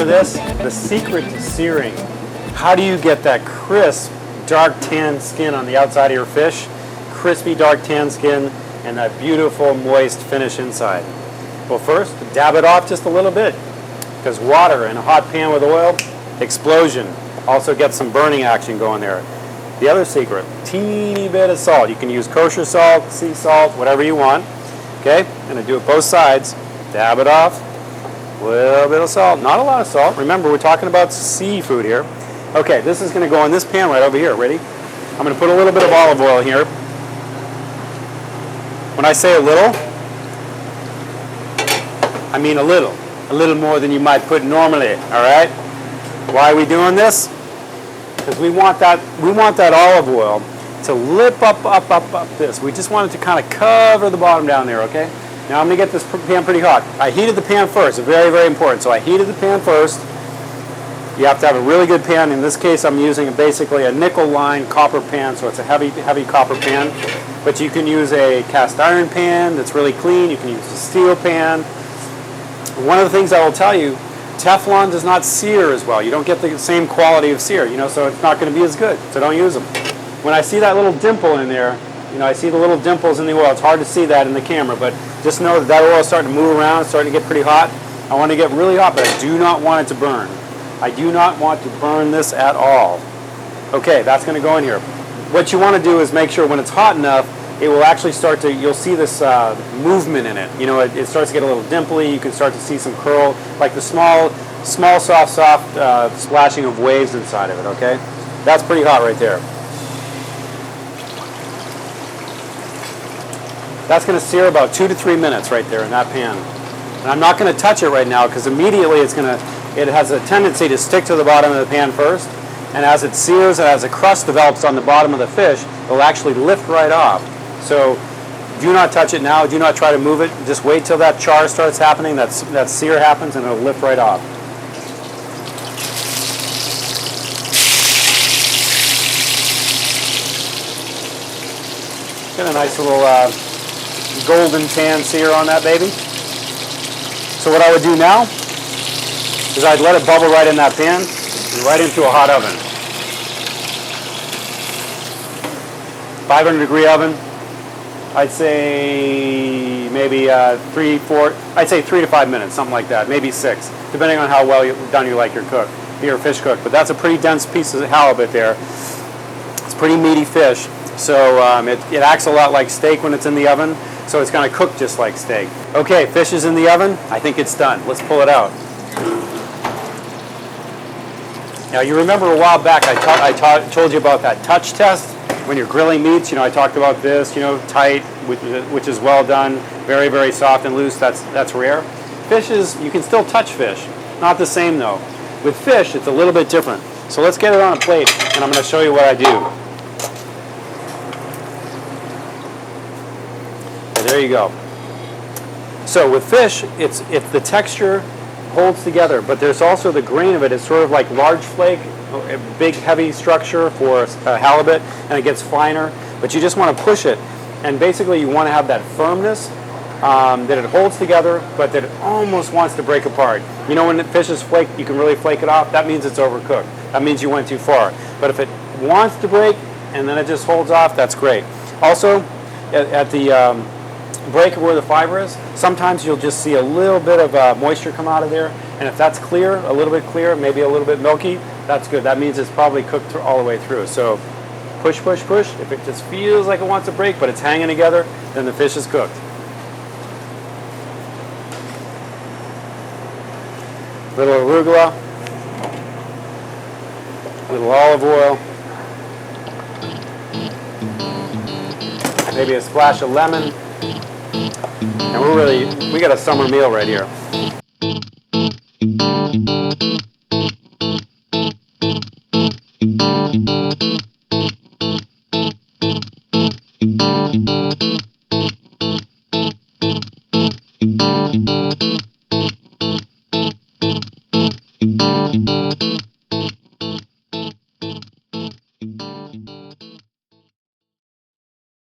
this? The secret to searing. How do you get that crisp, dark tan skin on the outside of your fish, crispy dark tan skin, and that beautiful moist finish inside? Well, first, dab it off just a little bit, because water in a hot pan with oil, explosion. Also gets some burning action going there. The other secret, teeny bit of salt. You can use kosher salt, sea salt, whatever you want. Okay, I'm going to do it both sides. Dab it off. A little bit of salt, not a lot of salt. Remember, we're talking about seafood here. Okay, this is going to go in this pan right over here. Ready? I'm going to put a little bit of olive oil here. When I say a little, I mean a little more than you might put normally. All right? Why are we doing this? Because we want that olive oil to lip up this. We just want it to kind of cover the bottom down there. Okay? Now I'm going to get this pan pretty hot. I heated the pan first. It's very, very important. So I heated the pan first. You have to have a really good pan. In this case, I'm using basically a nickel-lined copper pan, so it's a heavy, heavy copper pan. But you can use a cast iron pan that's really clean. You can use a steel pan. One of the things I will tell you, Teflon does not sear as well. You don't get the same quality of sear, so it's not going to be as good. So don't use them. When I see that little dimple in there, I see the little dimples in the oil. It's hard to see that in the camera, but just know that oil is starting to move around, it's starting to get pretty hot. I want to get really hot, but I do not want it to burn. I do not want to burn this at all. Okay, that's going to go in here. What you want to do is make sure when it's hot enough, it will actually start to, you'll see this movement in it. It starts to get a little dimply. You can start to see some curl, like the small, soft splashing of waves inside of it, okay? That's pretty hot right there. That's going to sear about 2 to 3 minutes right there in that pan. And I'm not going to touch it right now because immediately it has a tendency to stick to the bottom of the pan first. And as it sears and as a crust develops on the bottom of the fish, it'll actually lift right off. So do not touch it now. Do not try to move it. Just wait till that char starts happening, that sear happens, and it'll lift right off. Get a nice little golden tan sear on that baby. So what I would do now is I'd let it bubble right in that pan and right into a hot oven. 500 degree oven. I'd say maybe 3 to 5 minutes, something like that, maybe 6, depending on how well done you like your fish cooked. But that's a pretty dense piece of halibut there. It's pretty meaty fish, so it acts a lot like steak when it's in the oven. So it's going to cook just like steak. Okay, fish is in the oven. I think it's done. Let's pull it out. Now you remember a while back I told you about that touch test when you're grilling meats. I talked about this. Tight, which is well done. Very, very soft and loose. That's rare. Fishes, you can still touch fish. Not the same though. With fish, it's a little bit different. So let's get it on a plate, and I'm going to show you what I do. There you go. So with fish, it's the texture holds together, but there's also the grain of it. It's sort of like large flake, a big heavy structure for halibut, and it gets finer. But you just want to push it, and basically you want to have that firmness that it holds together, but that it almost wants to break apart. When the fish is flaked, you can really flake it off. That means it's overcooked. That means you went too far. But if it wants to break and then it just holds off, that's great. Also, at the break where the fiber is, sometimes you'll just see a little bit of moisture come out of there, and if that's clear, a little bit clear, maybe a little bit milky, that's good. That means it's probably cooked all the way through. So push, push, push. If it just feels like it wants to break but it's hanging together, then the fish is cooked. Little arugula, little olive oil, maybe a splash of lemon. And we got a summer meal right here.